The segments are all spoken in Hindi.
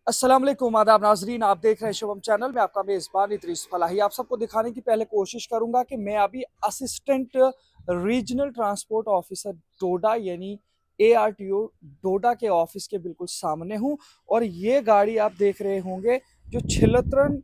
अस्सलाम वालेकुम आदाब नाजरीन, आप देख रहे हैं शुभम चैनल में। आपका मेज़बान इदरीस फलाही आप सबको दिखाने की पहले कोशिश करूंगा कि मैं अभी असिस्टेंट रीजनल ट्रांसपोर्ट ऑफिसर डोडा यानी ARTO डोडा के ऑफिस के बिल्कुल सामने हूं। और ये गाड़ी आप देख रहे होंगे जो छिलत्रन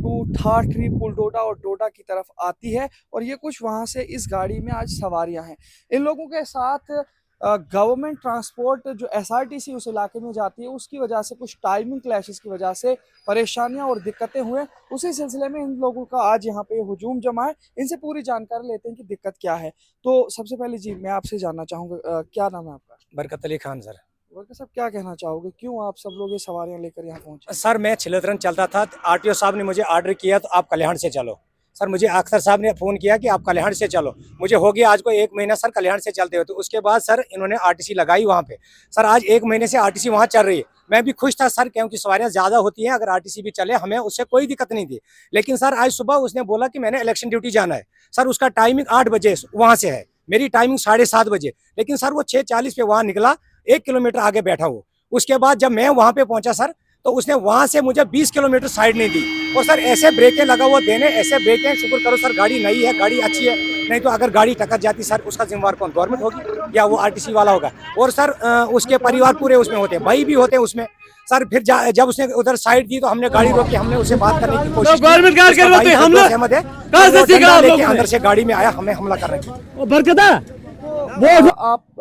टू ठाठरी पुल डोडा और डोडा की तरफ आती है। और ये कुछ वहां से इस गाड़ी में आज सवारियां हैं। इन लोगों के साथ गवर्नमेंट ट्रांसपोर्ट जो SRTC उस इलाके में जाती है उसकी वजह से कुछ टाइमिंग क्लैशेस की वजह से परेशानियां और दिक्कतें हुए। उसी सिलसिले में इन लोगों का आज यहाँ पे हुजूम जमा है। इनसे पूरी जानकारी लेते हैं कि दिक्कत क्या है। तो सबसे पहले जी मैं आपसे जानना चाहूंगा, क्या नाम है आपका? बरकत अली खान सर। वर्कर साहब, क्या कहना चाहोगे, क्यों आप सब लोग ये सवारियां लेकर यहाँ पहुंचे? सर मैं छिलतरन चलता था, आरटीओ साहब ने मुझे ऑर्डर किया तो आप कल्याण से चलो। सर मुझे अख्तर साहब ने फ़ोन किया कि आप कल्याण से चलो। मुझे हो गया आज को 1 महीना सर कल्याण से चलते हो। तो उसके बाद सर इन्होंने आरटीसी लगाई वहाँ पे। सर आज 1 महीने से आरटीसी वहाँ चल रही है। मैं भी खुश था सर, क्योंकि सवारियाँ ज़्यादा होती हैं, अगर आरटीसी भी चले हमें उससे कोई दिक्कत नहीं थी। लेकिन सर आज सुबह उसने बोला कि मैंने इलेक्शन ड्यूटी जाना है। सर उसका टाइमिंग 8 बजे वहाँ से है, मेरी टाइमिंग 7:30 बजे। लेकिन सर वो 6:40 पे वहाँ निकला, 1 किलोमीटर आगे बैठा वो। उसके बाद जब मैं वहाँ पे पहुँचा सर, तो उसने वहां से मुझे 20 किलोमीटर साइड नहीं दी। और सर ऐसे ब्रेकें लगा हुआ देने, ऐसे ब्रेकें, शुक्र करो सर गाड़ी नई है, गाड़ी अच्छी है। नहीं तो अगर गाड़ी टक्कर जाती सर, उसका जिम्मेवार कौन? गवर्नमेंट होगी या वो आरटीसी वाला होगा? और सर उसके परिवार पूरे उसमें होते हैं, भाई भी होते हैं उसमें। सर फिर जब उसने उधर साइड दी तो हमने गाड़ी रोकी, हमने उससे बात करने की कोशिश गवर्नमेंट कार की। करवाते हमला सहमत है, कहां से सीखा आप लोगों ने? अंदर से गाड़ी में आया, हमें हमला करने की। बरकता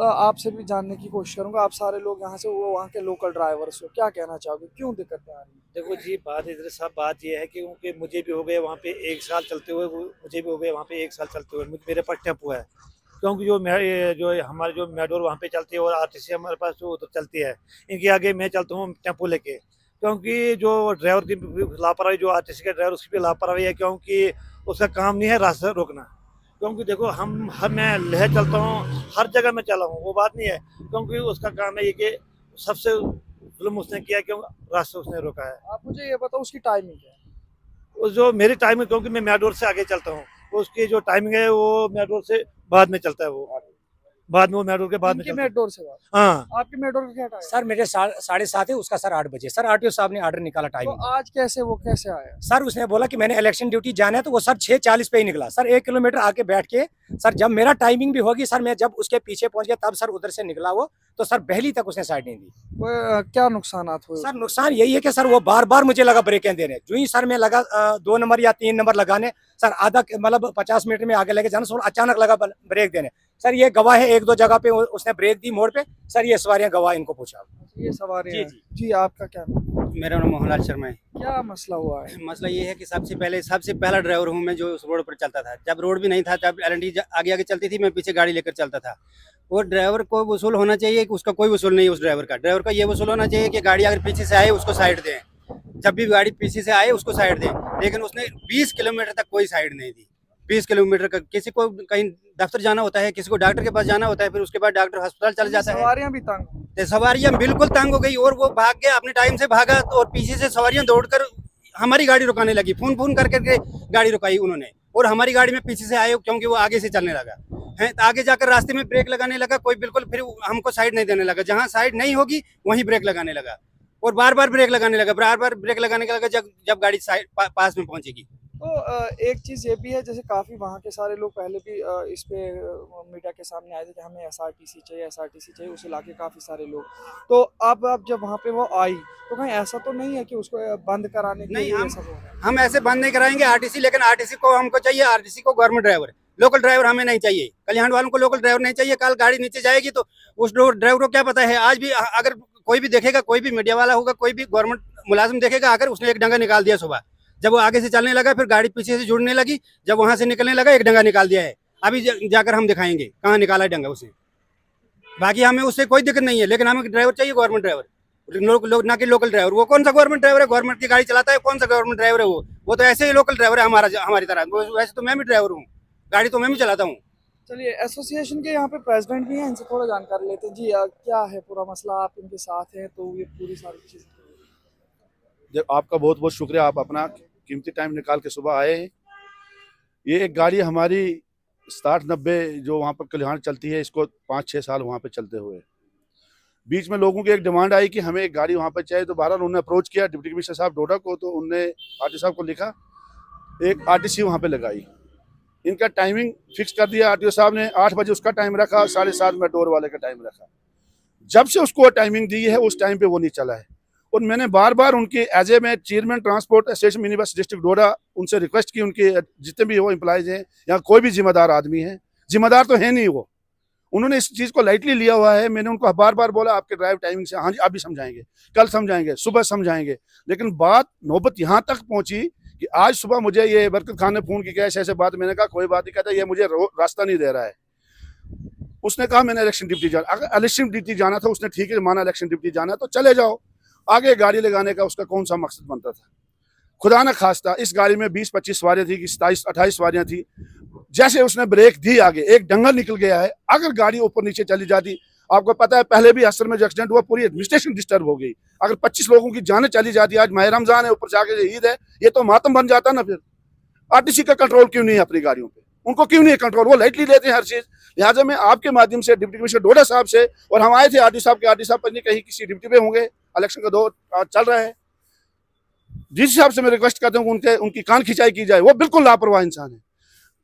आपसे भी जानने की कोशिश करूंगा। आप सारे लोग यहाँ से वो वहाँ के लोकल ड्राइवर्स हो, क्या कहना चाहोगे, क्यों दिक्कतें आ रही हैं? देखो जी, बात इधर साहब बात यह है कि क्योंकि मुझे भी हो गए वहाँ पे 1 साल चलते हुए, मुझे भी हो गए वहाँ पे 1 साल चलते हुए। मेरे पास टेम्पो है, क्योंकि जो हमारे जो मेडोर वहाँ पे चलती है और आरटीसी हमारे पास जो उधर चलती है, इनके आगे मैं चलता हूँ टेम्पो लेके। क्योंकि जो ड्राइवर की भी लापरवाही, जो आरटीसी का ड्राइवर उसकी भी लापरवाही है, क्योंकि उसका काम नहीं है रास्ता रोकना। क्योंकि देखो मैं लेह चलता हूँ, हर जगह मैं चला हूँ, वो बात नहीं है। क्योंकि उसका काम है ये कि सबसे जुल्म उसने किया, क्यों रास्ते उसने रोका है। आप मुझे ये बताओ उसकी टाइमिंग क्या है? उस जो मेरी टाइमिंग, क्योंकि मैं मैडोर से आगे चलता हूँ, उसकी जो टाइमिंग है वो मैडोर से बाद में चलता है। वो बाद में, वो मैडोर के बाद में इनकी चलता है। मेट्रोर से बात, हाँ, आपकी मेट्रोर का क्या टाइम? सर मेरे 7:30 है, उसका सर 8 बजे। सर आरटीओ साहब ने ऑर्डर निकाला तो टाइमिंग। आज वो कैसे आया? सर उसने बोला कि मैंने इलेक्शन ड्यूटी जाना है, तो वो सर 6:40 पे ही निकला। सर 1 किलोमीटर आके बैठ के, सर जब मेरा टाइमिंग भी होगी सर, मैं जब उसके पीछे पहुंच गया तब सर उधर से निकला वो। तो सर पहली तक उसने साइड नहीं दी। क्या नुकसानात हुए? सर नुकसान यही है कि सर वो बार बार मुझे लगा ब्रेकें देने। जो ही सर मैं लगा 2 नंबर या 3 नंबर लगाने, सर आधा मतलब 50 मीटर में आगे लेके जाना, सर अचानक लगा ब्रेक देने। सर ये गवाह है, 1-2 जगह पे उसने ब्रेक दी मोड़ पे। सर ये सवारियां गवाह, इनको पूछा। ये सवारी है जी। जी। आपका क्या नाम? मेरा नाम मोहनलाल शर्मा है। क्या मसला हुआ है? मसला ये है कि सबसे पहला ड्राइवर हूँ मैं जो उस रोड पर चलता था। जब रोड भी नहीं था, जब LNT आगे आगे चलती थी, मैं पीछे गाड़ी लेकर चलता था। वो ड्राइवर को वसूल होना चाहिए कि उसका कोई वसूल नहीं है। उस ड्राइवर का ये वसूल होना चाहिए कि गाड़ी अगर पीछे से आए उसको साइड दें, जब भी गाड़ी पीछे से आए उसको साइड दें। लेकिन उसने 20 किलोमीटर तक कोई साइड नहीं दी। 20 किलोमीटर का, किसी को कहीं दफ्तर जाना होता है, किसी को डॉक्टर के पास जाना होता है, फिर उसके बाद डॉक्टर अस्पताल चल जाता है। सवारियां भी तंग? तो सवारियां बिल्कुल तंग हो गई और वो भाग गया, अपने टाइम से भागा। तो और पीछे से सवारियां दौड़कर हमारी गाड़ी रुकाने लगी, फोन फोन कर करके गाड़ी रुकाई उन्होंने। और हमारी गाड़ी में पीछे से आए, क्योंकि वो आगे से चलने लगा है। तो आगे जाकर रास्ते में ब्रेक लगाने लगा कोई, बिल्कुल फिर हमको साइड नहीं देने लगा। जहाँ साइड नहीं होगी वहीं ब्रेक लगाने लगा, और बार बार ब्रेक लगाने लगा, बार बार ब्रेक लगाने लगा जब गाड़ी साइड पास में पहुंचेगी। तो एक चीज़ ये भी है, जैसे काफ़ी वहाँ के सारे लोग पहले भी इस पे मीडिया के सामने आए थे कि हमें SRTC चाहिए, SRTC चाहिए, उस इलाके काफ़ी सारे लोग। तो अब जब वहाँ पे वो आई तो कहीं ऐसा तो नहीं है कि उसको बंद कराने के नहीं, लिए ये सब हो रहा है? हम ऐसे बंद नहीं कराएंगे आरटीसी, लेकिन आरटीसी को हमको चाहिए, आरटीसी को गवर्नमेंट ड्राइवर। लोकल ड्राइवर हमें नहीं चाहिए, कल्याण वालों को लोकल ड्राइवर नहीं चाहिए। कल गाड़ी नीचे जाएगी तो उस ड्राइवर को क्या पता है। आज भी अगर कोई भी देखेगा, कोई भी मीडिया वाला होगा, कोई भी गवर्नमेंट मुलाजिम देखेगा, अगर उसने एक डंगा निकाल दिया सुबह, जब वो आगे से चलने लगा, फिर गाड़ी पीछे से जुड़ने लगी, जब वहां से निकलने लगा एक डंगा निकाल दिया है। अभी जाकर हम दिखाएंगे कहाँ निकाला है डंगा उसने। बाकी हमें उससे कोई दिक्कत नहीं है, लेकिन हमें ड्राइवर चाहिए, गवर्नमेंट ड्राइवर, ना कि लोकल ड्राइवर। वो कौन सा गवर्नमेंट ड्राइवर है? गवर्नमेंट की गाड़ी चलाता है, कौन सा गवर्नमेंट ड्राइवर है वो तो ऐसे ही लोकल ड्राइवर है हमारी तरह। वैसे तो मैं भी ड्राइवर हूँ, गाड़ी तो मैं भी चलाता हूँ। चलिए, एसोसिएशन के यहाँ पे प्रेसिडेंट भी हैं, इनसे थोड़ा जानकारी लेते हैं। जी क्या है पूरा मसला, आप इनके साथ हैं तो ये पूरी सारी चीज़। आपका बहुत बहुत शुक्रिया, आप अपना कीमती टाइम निकाल के सुबह आए हैं। ये एक गाड़ी हमारी 60-90 जो वहाँ पर कल्याण चलती है, इसको 5-6 साल वहाँ पे चलते हुए। बीच में लोगों की एक डिमांड आई कि हमें एक गाड़ी वहाँ पर चाहिए, तो बहरहाल उन्होंने अप्रोच किया डिप्टी कमिश्नर साहब डोडा को, तो उनने आरटी साहब को लिखा, एक आरटीसी वहाँ पे लगाई। इनका टाइमिंग फिक्स कर दिया आरटीओ साहब ने, 8 बजे उसका टाइम रखा, 7:30 मेट्रोर वाले का टाइम रखा। जब से उसको टाइमिंग दी है उस टाइम पे वो नहीं चला है। और मैंने बार बार उनके एज ए मैं chairman transport association mini bus district Doda उनसे रिक्वेस्ट की, उनके जितने भी वो एम्प्लॉयज हैं या कोई भी जिम्मेदार आदमी है, जिम्मेदार तो है नहीं वो, उन्होंने इस चीज़ को लाइटली लिया हुआ है। मैंने उनको बार बार बोला आपके ड्राइव टाइमिंग से, हाँ जी अभी समझाएंगे, कल समझाएंगे, सुबह समझाएंगे, लेकिन बात नौबत यहाँ तक पहुंची कि आज सुबह मुझे ये बरकत खान ने फोन किया ऐसे ऐसे बात, मैंने कहा कोई बात नहीं, कहता ये मुझे रास्ता नहीं दे रहा है। उसने कहा मैंने इलेक्शन ड्यूटी जाना, अगर इलेक्शन ड्यूटी जाना था उसने ठीक है माना, इलेक्शन ड्यूटी जाना तो चले जाओ, आगे गाड़ी लगाने का उसका कौन सा मकसद बनता था। खुदा न खास्ता इस गाड़ी में 20-25 सवारियां थी कि 27-28 सवारियां थी, जैसे उसने ब्रेक दी आगे एक डंगल निकल गया है। अगर गाड़ी ऊपर नीचे चली जाती, आपको पता है पहले भी असर में जो एक्सीडेंट हुआ पूरी एडमिनिस्ट्रेशन डिस्टर्ब हो गई। अगर 25 लोगों की जानें चली जाती, आज माह रमजान है, ऊपर जाके ईद है, ये तो मातम बन जाता ना। फिर आरटीसी का कंट्रोल क्यों नहीं है अपनी गाड़ियों पे, उनको क्यों नहीं है कंट्रोल, वो लाइटली लेते हैं हर चीज। लिहाजा मैं आपके माध्यम से डिप्टी कमिश्नर डोडा साहब से, और हम आए थे आरटी साहब के, आरटी साहब पर नहीं कहीं किसी ड्यूटी पे होंगे, इलेक्शन का दौर चल रहा है, जिस हिसाब से मैं रिक्वेस्ट करता हूँ उनकी कान खिंचाई की जाए। वो बिल्कुल लापरवाह इंसान है।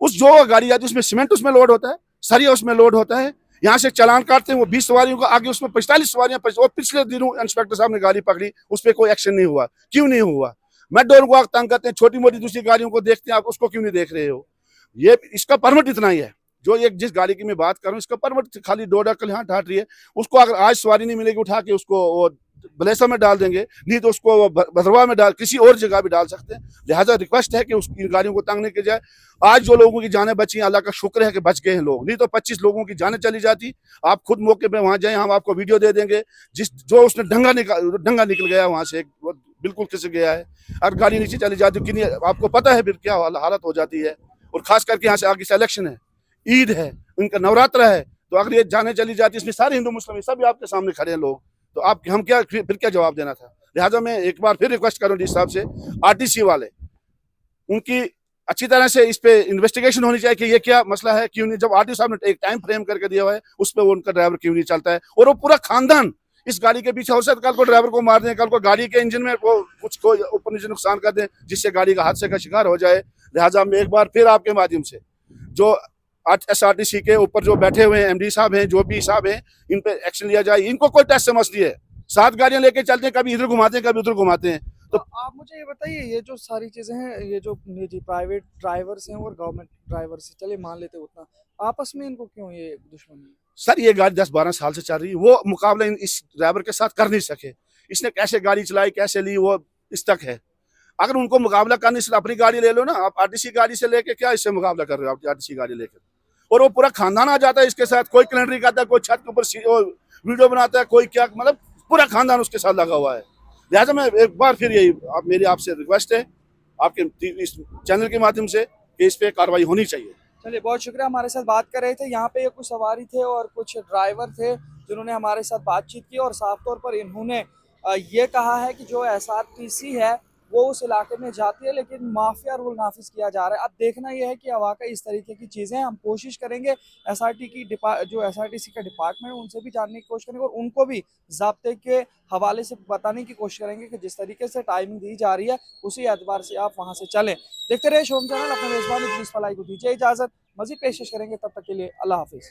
उस जो गाड़ी आती है उसमें सीमेंट उसमें लोड होता है, सरिया उसमें लोड होता है, यहाँ से चालान काटते हैं वो 20 सवारियों का, आगे उसमें 45 सवारियां। और पिछले दिनों इंस्पेक्टर साहब ने गाड़ी पकड़ी, उस पर कोई एक्शन नहीं हुआ, क्यों नहीं हुआ। मेट्रो को आप तंग करते हैं, छोटी मोटी दूसरी गाड़ियों को देखते हैं, आप उसको क्यों नहीं देख रहे हो। ये इसका परमिट इतना ही है, जो एक जिस गाड़ी की मैं बात कर रहा हूँ इसका परमिट खाली डोडा कल्याण ठाट रही है, उसको अगर आज सवारी नहीं मिलेगी उठा के उसको वो बलेसा में डाल देंगे, नहीं तो उसको भद्रवा में डाल किसी और जगह भी डाल सकते हैं। लिहाजा रिक्वेस्ट है कि उसकी गाड़ियों को तंग नहीं किया जाए। आज जो लोगों की जानें बची, अल्लाह का शुक्र है कि बच गए हैं लोग, नहीं तो 25 लोगों की जानें चली जाती। आप खुद मौके पे वहां जाए, हम आपको वीडियो दे देंगे, जो उसने डंगा निकल गया वहां से, बिल्कुल खिसक गया है। अगर गाड़ी नीचे चली जाती कितनी, आपको पता है फिर क्या हालत हो जाती है। और खास करके यहाँ से आगे से इलेक्शन है, ईद है, उनका नवरात्र है, तो अगर ये जाने चली जाती, इसमें सारे हिंदू मुस्लिम सभी आपके सामने खड़े हैं लोग, तो आप हम क्या फिर क्या जवाब देना था। लिहाजा मैं एक बार फिर रिक्वेस्ट करूँ जिस हिसाब से आरटीसी वाले, उनकी अच्छी तरह से इस पे इन्वेस्टिगेशन होनी चाहिए कि ये क्या मसला है, क्यों नहीं, जब आरटीओ साहब ने एक टाइम फ्रेम करके दिया हुआ है उस पर वो उनका ड्राइवर क्यों नहीं चलता है। और वो पूरा खानदान इस गाड़ी के पीछे, हो सकता है कल को ड्राइवर को मार दें, कल को गाड़ी के इंजन में वो कुछ को ऊपर नीचे नुकसान कर दें, जिससे गाड़ी का हादसे का शिकार हो जाए। लिहाजा मैं एक बार फिर आपके माध्यम से जो एसआरटीसी के ऊपर जो बैठे हुए हैं एमडी साहब हैं, जो भी साहब हैं, इन पे एक्शन लिया जाए। इनको कोई टेस्ट समझ नहीं है, 7 गाड़ियां लेके चलते हैं, कभी इधर घुमाते हैं कभी उधर घुमाते हैं। तो आप मुझे ये बताइए, ये जो सारी चीजें हैं, ये जो निजी प्राइवेट ड्राइवर्स हैं और गवर्नमेंट ड्राइवर्स, चलिए मान लेते उतना, आपस में इनको क्यों ये दुश्मनी है? सर ये गाड़ी 10-12 साल से चल रही है, वो मुकाबला इस ड्राइवर के साथ कर नहीं सके। इसने कैसे गाड़ी चलाई, कैसे ली, वो इस तक है। अगर उनको मुकाबला करने से अपनी गाड़ी ले लो ना, आप आरटीसी गाड़ी से लेके क्या इससे मुकाबला कर रहे हो, आप आरटीसी गाड़ी लेकर। और वो पूरा खानदान आ जाता है इसके साथ, कोई कैलेंडरी करता है, कोई छत के ऊपर वीडियो बनाता है, कोई क्या, मतलब पूरा खानदान उसके साथ लगा हुआ है। लिहाजा मैं एक बार फिर यही मेरी आपसे रिक्वेस्ट है आपके इस चैनल के माध्यम से कि इस पे कार्रवाई होनी चाहिए। चलिए बहुत शुक्रिया, हमारे साथ बात कर रहे थे। यहाँ पे कुछ सवारी थे और कुछ ड्राइवर थे जिन्होंने हमारे साथ बातचीत की, और साफ तौर पर इन्होंने ये कहा है कि जो एसआरटीसी है वो उस इलाके में जाती है, लेकिन माफिया रूल नाफिज किया जा रहा है। अब देखना यह है कि वाकई इस तरीके की चीज़ें, हम कोशिश करेंगे जो एसआरटीसी का डिपार्टमेंट है उनसे भी जानने की कोशिश करेंगे, और उनको भी ज़ाब्ते के हवाले से बताने की कोशिश करेंगे कि जिस तरीके से टाइमिंग दी जा रही है उसी एतबार से आप वहाँ से चलें। देखते रहे शोम चैनल, अपने मेज़बान इदरीस फलाही को दीजिए इजाज़त, मज़ीद पेशकश करेंगे, तब तक के लिए अल्लाह हाफिज़।